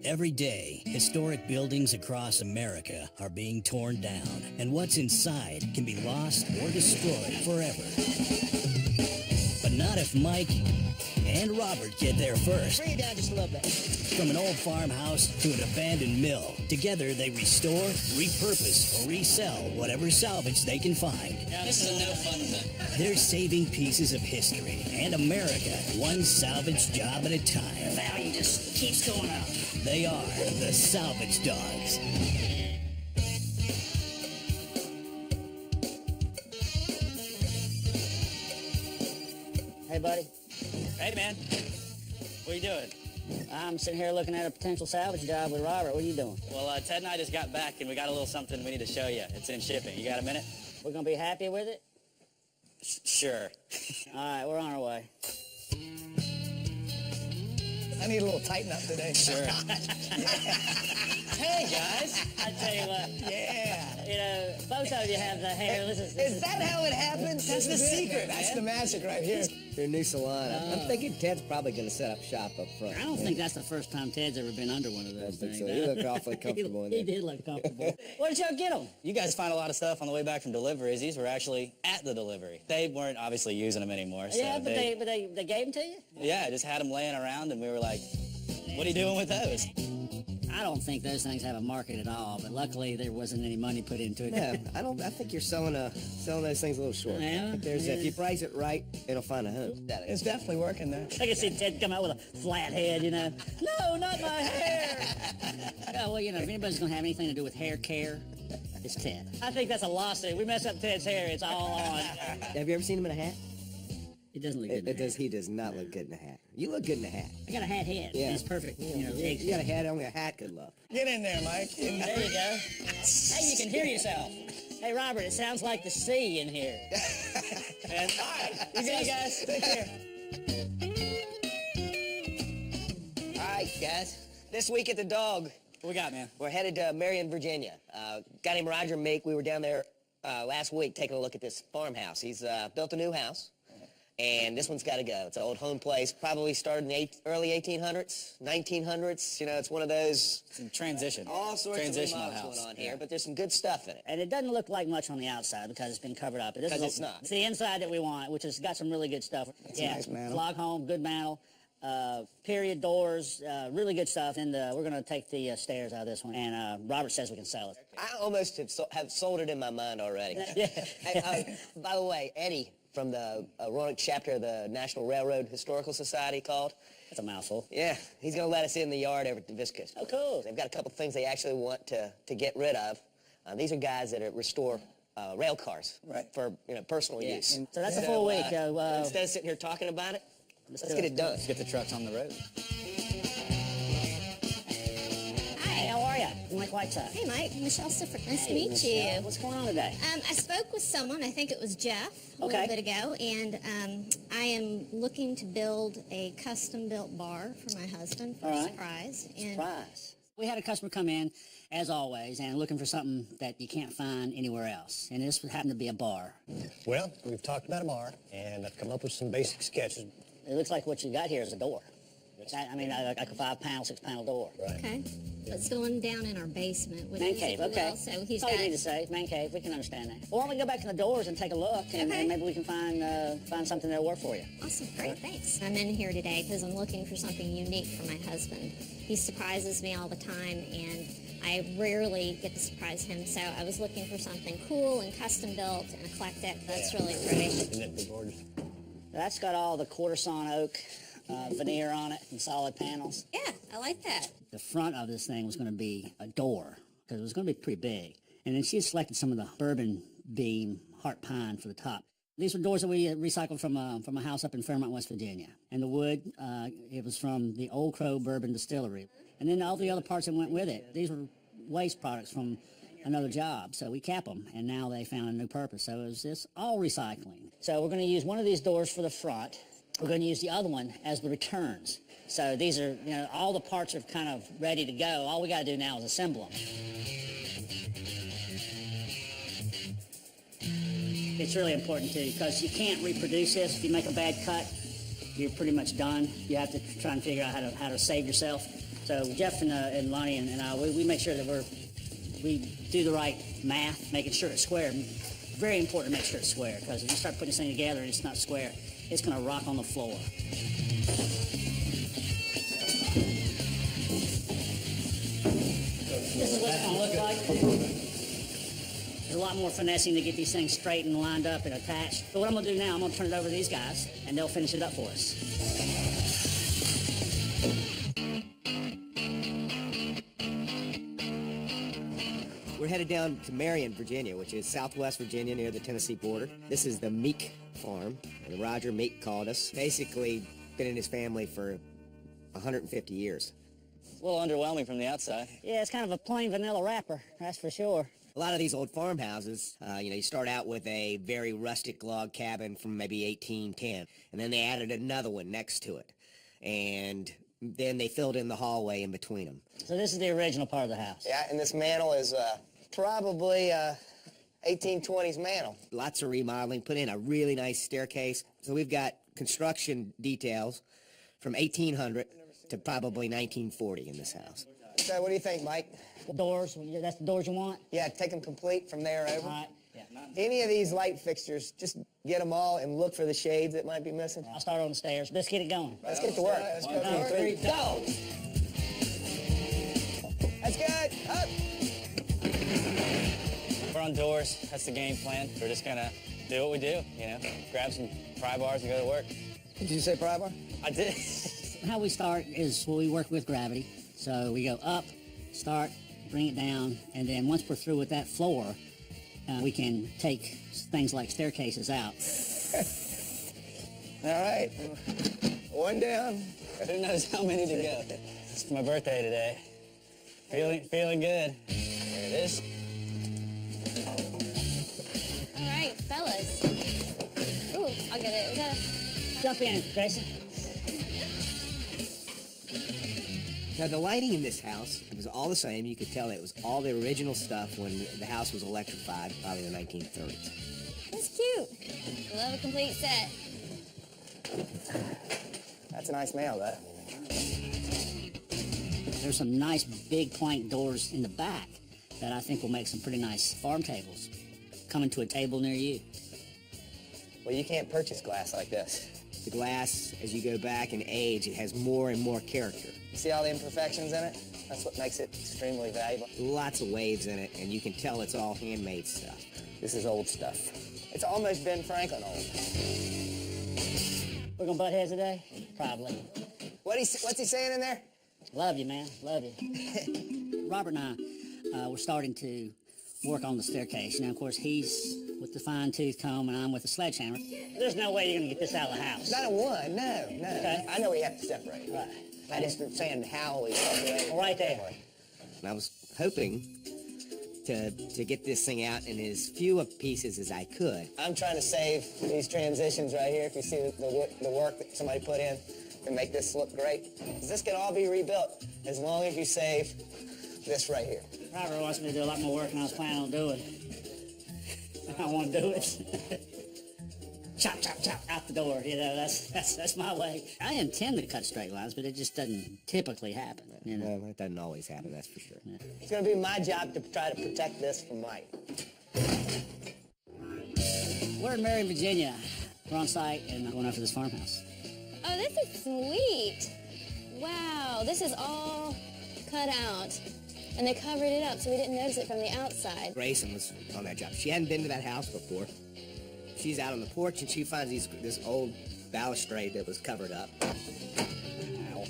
Every day, historic buildings across America are being torn down, and what's inside can be lost or destroyed forever. But not if Mike and Robert get there first. Bring it down just a little bit. From an old farmhouse to an abandoned mill, together they restore, repurpose, or resell whatever salvage they can find. Now, this is a no-fun thing. They're saving pieces of history and America, one salvage job at a time. The value just keeps going up. They are the Salvage Dawgs. Hey, buddy. Hey, man. What are you doing? I'm sitting here looking at a potential salvage job with Robert. What are you doing? Well, Ted and I just got back, and we got a little something we need to show you. It's in shipping. You got a minute? We're going to be happy with it? Sure. All right, we're on our way. I need a little tighten up today. Sure. Hey, guys. I tell you what. Yeah. You know, both of you have the hair. Is that how it happens? That's the secret. That's the magic right here. Your new salon. I'm thinking Ted's probably going to set up shop up front. I don't think that's the first time Ted's ever been under one of those I think things. so. You look awfully comfortable in He there. did look comfortable. Where did y'all get them? You guys find a lot of stuff on the way back from deliveries. These were actually at the delivery. They weren't obviously using them anymore. So Yeah, but they gave them to you? Yeah, I just had them laying around, and we were like, what are you doing with those? I don't think those things have a market at all, but luckily there wasn't any money put into it. Yeah, I think you're selling those things a little short. Yeah? If you price it right, it'll find a home. It's definitely working there. I can see Ted come out with a flat head, you know. No, not my hair. Yeah, well, you know, if anybody's going to have anything to do with hair care, it's Ted. I think that's a lawsuit. We mess up Ted's hair, it's all on. Have you ever seen him in a hat? It doesn't look good. He does not look good in a hat. You look good in a hat. I got a hat head. Yeah. It's perfect. You know, You got a hat, only a hat could look. Get in there, Mike. There you go. Hey, you can hear yourself. Hey, Robert, it sounds like the sea in here. And, All right. You good, guys? Take care. All right, guys. This week at the Dog, what we got, man? we're headed to Marion, Virginia. Guy named Roger Meek. We were down there last week taking a look at this farmhouse. He's built a new house. And this one's got to go. It's an old home place, probably started in the early 1800s, 1900s. You know, it's one of those... It's in transition. All sorts of Transitional remodels house. going on here, but there's some good stuff in it. And it doesn't look like much on the outside because it's been covered up. Because it's not. It's the inside that we want, which has got some really good stuff. That's a nice mantel. Log home, good mantel, period doors, really good stuff. And we're going to take the stairs out of this one. And Robert says we can sell it. I almost have sold it in my mind already. Yeah. Hey, by the way, Eddie from the Roanoke chapter of the National Railroad Historical Society called. That's a mouthful. Yeah, he's going to let us in the yard over at the Viscus. Oh, cool. They've got a couple things they actually want to get rid of. These are guys that restore rail cars for personal use. And so that's a full week. Instead of sitting here talking about it, let's get it done. Let's get the trucks on the road. Hi, how are you? Mike Whiteside. Hey, Mike. Michelle Sifford. Nice to Hey, meet Michelle. you. What's going on today? I spoke with someone, I think it was Jeff, a Okay. little bit ago, and I am looking to build a custom-built bar for my husband for All a right. surprise. And Surprise. We had a customer come in, as always, and looking for something that you can't find anywhere else. And this happened to be a bar. Well, we've talked about a bar, and I've come up with some basic sketches. It looks like what you got here is a door. I mean, like a 5-panel, 6-panel door. Right. Okay. It's going down in our basement. Which Man is, cave, if you okay. will. So he's That's all got... you need to say. Man cave, we can understand that. Well, why don't we go back to the doors and take a look, and, Okay. and maybe we can find something that'll work for you. Awesome, great, thanks. I'm in here today because I'm looking for something unique for my husband. He surprises me all the time, and I rarely get to surprise him, so I was looking for something cool and custom-built and eclectic. That's really pretty. Isn't it big gorgeous? That's got all the quarter-sawn oak veneer on it and solid panels. Yeah, I like that. The front of this thing was going to be a door because it was going to be pretty big. And then she had selected some of the bourbon beam heart pine for the top. These were doors that we recycled from a house up in Fairmont, West Virginia. And the wood, it was from the Old Crow Bourbon Distillery. And then all the other parts that went with it. These were waste products from another job, so we kept them, and now they found a new purpose. So it was just all recycling. So we're going to use one of these doors for the front. We're going to use the other one as the returns. So these are, all the parts are kind of ready to go. All we got to do now is assemble them. It's really important too, because you can't reproduce this. If you make a bad cut, you're pretty much done. You have to try and figure out how to save yourself. So Jeff and Lonnie and I, we make sure that we do the right math, making sure it's square. Very important to make sure it's square, because if you start putting this thing together and it's not square, it's going to rock on the floor. This is what it's going to look like. There's a lot more finessing to get these things straight and lined up and attached. But what I'm going to do now, I'm going to turn it over to these guys, and they'll finish it up for us. We're headed down to Marion, Virginia, which is southwest Virginia near the Tennessee border. This is the Meek farm, and Roger Meek called us. Basically, been in his family for 150 years. It's a little underwhelming from the outside. Yeah, it's kind of a plain vanilla wrapper, that's for sure. A lot of these old farmhouses, you start out with a very rustic log cabin from maybe 1810, and then they added another one next to it, and then they filled in the hallway in between them. So this is the original part of the house. Yeah, and this mantle is probably 1820s mantle. Lots of remodeling, put in a really nice staircase. So we've got construction details from 1800 to probably 1940 in this house. So what do you think, Mike? The doors, that's the doors you want? Yeah, take them complete from there over. All right. Yeah. Any of these light fixtures, just get them all and look for the shades that might be missing. I'll start on the stairs. Let's get it going. Let's get to work. Let's go. 1, 2, 3, go! That's good. Up. We're on doors. That's the game plan. We're just gonna do what we do, grab some pry bars and go to work. Did you say pry bar? I did. How we start is we work with gravity. So we go up, start, bring it down, and then once we're through with that floor, we can take things like staircases out. All right. One down. Who knows how many to go? It's my birthday today. Feeling good. There it is. All right, fellas. Ooh, I'll get it. We gotta... Jump in, Grayson. Now, the lighting in this house, it was all the same. You could tell it was all the original stuff when the house was electrified, probably in the 1930s. That's cute. Love a complete set. That's a nice mantle, though. There's some nice big plank doors in the back that I think will make some pretty nice farm tables coming to a table near you. Well, you can't purchase glass like this. The glass, as you go back in age, it has more and more character. See all the imperfections in it? That's what makes it extremely valuable. Lots of waves in it, and you can tell it's all handmade stuff. This is old stuff. It's almost Ben Franklin old. We're gonna butt heads today? Probably. What's he saying in there? Love you, man. Love you. Robert and I, we're starting to work on the staircase. Of course, he's with the fine-tooth comb and I'm with the sledgehammer. There's no way you're gonna get this out of the house. Not in one, no. Okay. I know we have to separate. Right. I just saying how we separate. Right there. And I was hoping to get this thing out in as few pieces as I could. I'm trying to save these transitions right here. If you see the work that somebody put in to make this look great. This can all be rebuilt as long as you save this right here. Robert wants me to do a lot more work than I was planning on doing. I want to do it. Chop, chop, chop, out the door. That's my way. I intend to cut straight lines, but it just doesn't typically happen. Well, it doesn't always happen, that's for sure. Yeah. It's going to be my job to try to protect this from Mike. We're in Marion, Virginia. We're on site and going after this farmhouse. Oh, this is sweet. Wow, this is all cut out. And they covered it up so we didn't notice it from the outside. Grayson was on that job. She hadn't been to that house before. She's out on the porch and she finds this old balustrade that was covered up. Ow.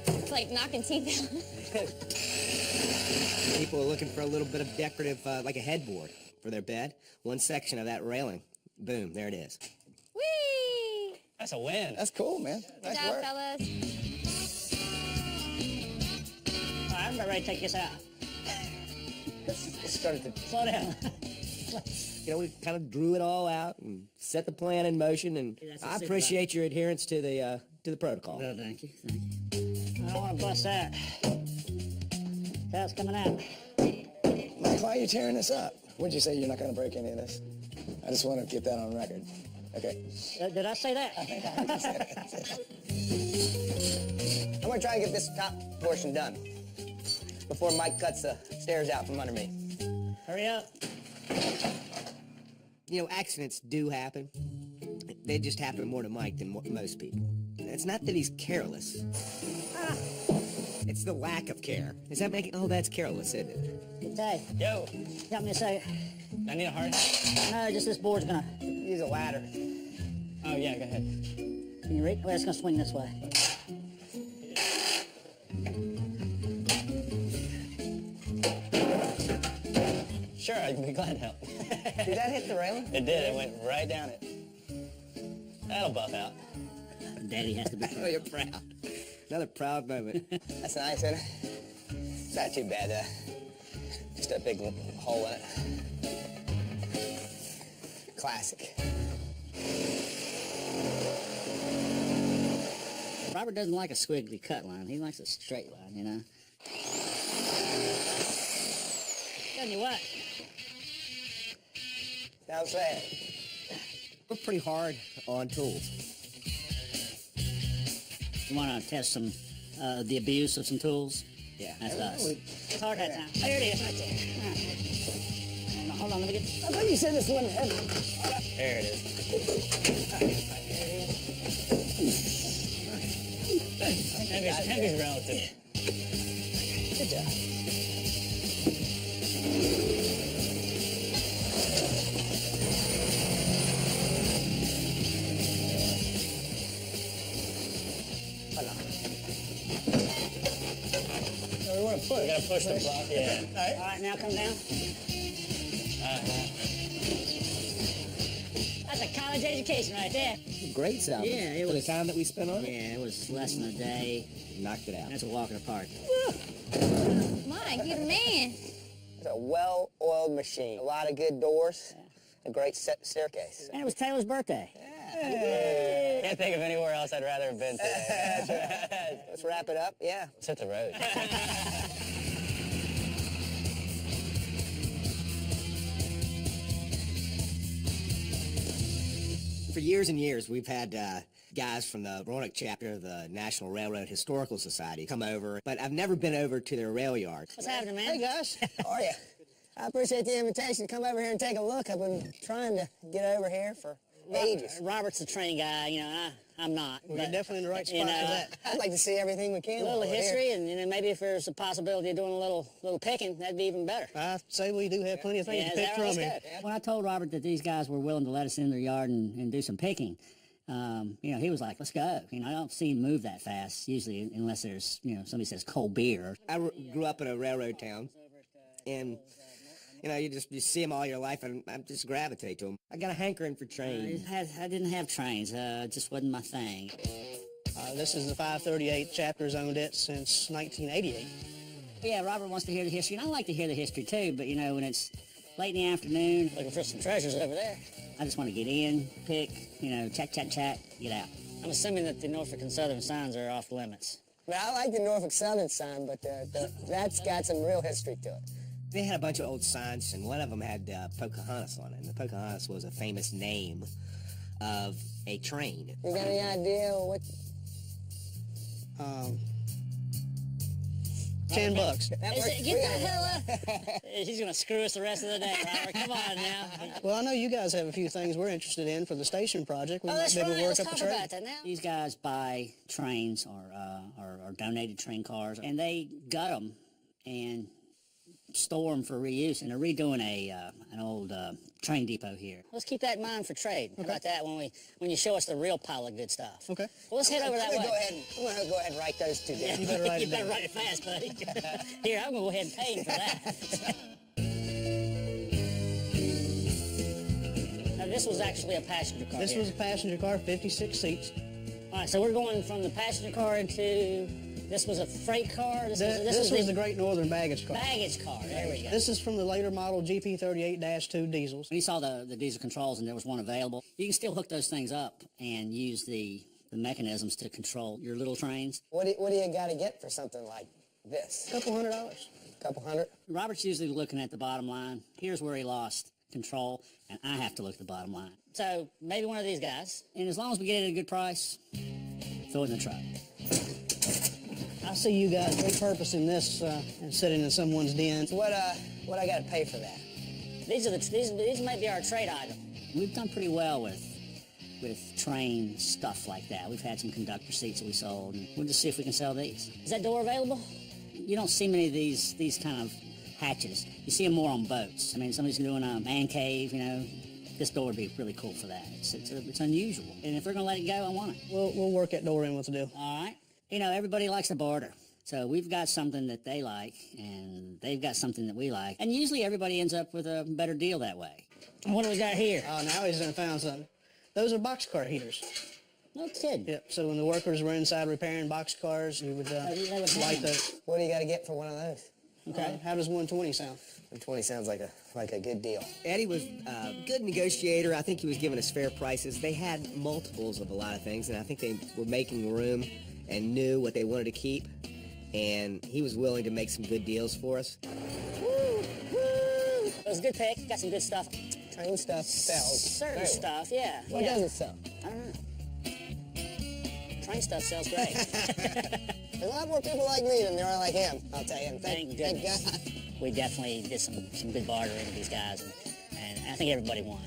It's like knocking teeth out. People are looking for a little bit of decorative, like a headboard for their bed. One section of that railing. Boom, there it is. Whee! That's a win. That's cool, man. Good Nice job, work. fellas. All right, I'm about ready to take this out. Let's start at the... Slow down. We kind of drew it all out and set the plan in motion, and I appreciate your adherence to the protocol. Oh, thank you. I don't want to bust that. That's coming out. Mike, why are you tearing this up? What'd you say? You're not going to break any of this? I just want to get that on record. Okay. Did I say that? How want to try to get this top portion done before Mike cuts the stairs out from under me. Hurry up. You know, accidents do happen. They just happen more to Mike than most people. It's not that he's careless. It's the lack of care. Is that making... Oh, that's careless, isn't it? Hey, Yo, help me a second. I need a hard hat. No, just this board's gonna... Use a ladder. Oh, yeah, go ahead. Can you reach? Well, it's gonna swing this way. Sure, I'd be glad to help. Did that hit the railing? It did. It went right down it. That'll buff out. Daddy has to be... Oh, you're proud. Another proud moment. That's nice, isn't it? It's not too bad, just a big hole in it. Classic. Robert doesn't like a squiggly cut line. He likes a straight line, you know? Tell you what. Now say it. We're pretty hard on tools. You want to test some, the abuse of some tools? Yeah. That's us. It's hard that time. There it is, right there. All right. Hold on, let me get... I thought you said this wasn't heavy. There it is. Heavy's relative. Good job. We want to push. We got to push the block. Yeah. All right, now come down. That's a college education right there. Great salvage. Yeah, it For the was- time that we spent on it, Yeah, it was less than a day. knocked it out. That's a walk in the park. Mike, you're the man. It's a well-oiled machine. A lot of good doors. A great staircase. And it was Taylor's birthday. Can't think of anywhere else I'd rather have been today. Let's wrap it up. Yeah. Let's hit the road. For years and years, we've had guys from the Roanoke chapter of the National Railroad Historical Society come over, but I've never been over to their rail yard. What's happening, man? Hey, guys. How are you? I appreciate the invitation to come over here and take a look. I've been trying to get over here for ages. Robert's the train guy, you know, I'm not. Well, you're definitely in the right spot you know, for that. I'd like to see everything we can. A little over here. history, and then maybe if there's a possibility of doing a little picking, that'd be even better. I say we do have plenty of things Yeah, to pick is that from right? here. Let's go. When I told Robert that these guys were willing to let us in their yard and do some picking, you know, he was like, let's go. You know, I don't see him move that fast, usually, unless there's, you know, somebody says cold beer. I grew up in a railroad town, and you know, you see them all your life, and I just gravitate to them. I got a hankering for trains. I didn't have trains. It just wasn't my thing. This is the 538 chapter's owned it since 1988. Yeah, Robert wants to hear the history, and I like to hear the history too, but you know, when it's late in the afternoon, looking for some treasures over there, I just want to get in, pick, you know, chat, get out. I'm assuming that the Norfolk and Southern signs are off limits. But I like the Norfolk Southern sign, but that's got some real history to it. They had a bunch of old signs, and one of them had Pocahontas on it, and the Pocahontas was a famous name of a train. You got any idea what? $10. That works Get the hell up! He's gonna screw us the rest of the day, Robert. Come on now. Well, I know you guys have a few things we're interested in for the station project. We Oh, might that's be able right. to work Let's up a talk trade. about that now. These guys buy trains or donated train cars, and they gut them and store them for reuse, and they're redoing an old train depot here. Let's keep that in mind for trade. How about that when you show us the real pile of good stuff? Okay. Well, let's head over that I'm way. gonna go ahead and write those two down. You better write it You better down. write it fast, buddy. Here, I'm gonna go ahead and pay him for that. Now, this was actually a passenger car. This here. was a passenger car, 56 seats. All right, so we're going from the passenger car into. This was a freight car. This This was the the Great Northern baggage car. baggage car. There we go. This is from the later model GP38-2 diesels. When you saw the diesel controls and there was one available, you can still hook those things up and use the mechanisms to control your little trains. What do you got to get for something like this? $200. Couple hundred? Robert's usually looking at the bottom line. Here's where he lost control, and I have to look at the bottom line. So maybe one of these guys, and as long as we get it at a good price, throw it in the truck. I see you got repurposing this and sitting in someone's den. What I got to pay for that? These might be our trade item. We've done pretty well with train stuff like that. We've had some conductor seats that we sold, and we'll just see if we can sell these. Is that door available? You don't see many of these kind of hatches. You see them more on boats. I mean, somebody's doing a man cave, you know. This door would be really cool for that. It's unusual. And if we're going to let it go, I want it. We'll work that door in with the deal. All right. You know, everybody likes to barter. So we've got something that they like, and they've got something that we like. And usually everybody ends up with a better deal that way. What do we got here? Oh, now he's done found something. Those are boxcar heaters. No kidding. Yep, so when the workers were inside repairing boxcars, you would light those. What do you got to get for one of those? Okay, how does 120 sound? 120 sounds like a good deal. Eddie was a good negotiator. I think he was giving us fair prices. They had multiples of a lot of things, and I think they were making room and knew what they wanted to keep, and he was willing to make some good deals for us. Woo, woo. It was a good pick. Got some good stuff. Train stuff sells. Certain stuff, yeah. What doesn't sell? I don't know. Train stuff sells great. There's a lot more people like me than there are like him, I'll tell you. Thank Thank goodness. God. We definitely did some good bartering with these guys, and I think everybody won.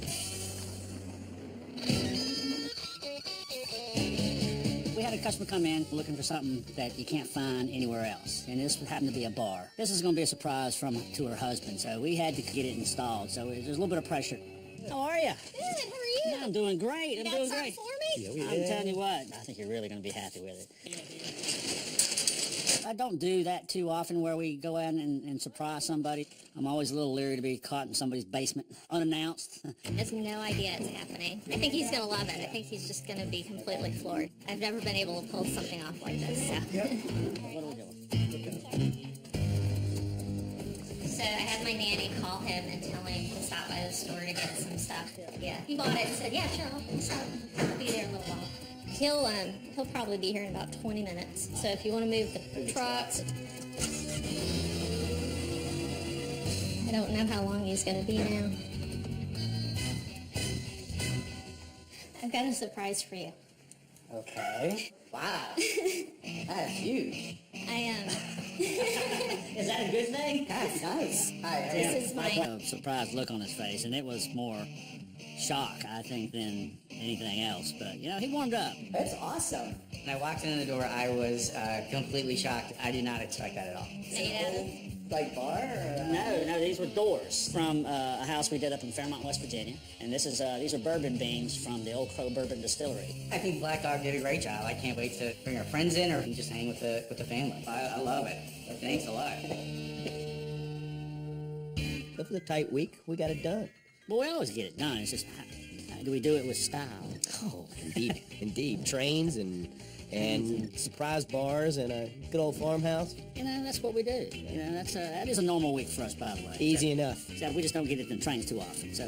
We had a customer come in looking for something that you can't find anywhere else, and this happened to be a bar. This is going to be a surprise to her husband, so we had to get it installed. So there's a little bit of pressure. How are you? Good, how are you? Yeah, I'm doing great. You got something for me? I'm telling you what, I think you're really going to be happy with it. I don't do that too often where we go out and surprise somebody. I'm always a little leery to be caught in somebody's basement unannounced. He has no idea it's happening. I think he's going to love it. I think he's just going to be completely floored. I've never been able to pull something off like this. So. What are we doing? So I had my nanny call him and tell him to stop by the store to get some stuff. Yeah, he bought it and said, yeah, sure, I'll be there in a little while. He'll probably be here in about 20 minutes. So if you want to move the trucks, I don't know how long he's going to be now. I've got a surprise for you. Okay. Wow. That's huge. I am. Is that a good thing? That's nice. This is my surprised look on his face, and it was more shock, I think, than anything else. But, you know, he warmed up. That's awesome. When I walked into the door, I was completely shocked. I did not expect that at all. Like bar? Or, No, these were doors from a house we did up in Fairmont, West Virginia. And these are bourbon beans from the Old Crow Bourbon Distillery. I think Black Dog did a great job. I can't wait to bring our friends in or just hang with the family. I love it. Thanks a lot. It was a tight week. We got it done. Well, we always get it done. It's just, how do we do it with style? Oh, indeed. Indeed. Trains and surprise bars and a good old farmhouse. You know, that's what we do. You know, that is a normal week for us, by the way. Easy enough. Except we just don't get it in trains too often. So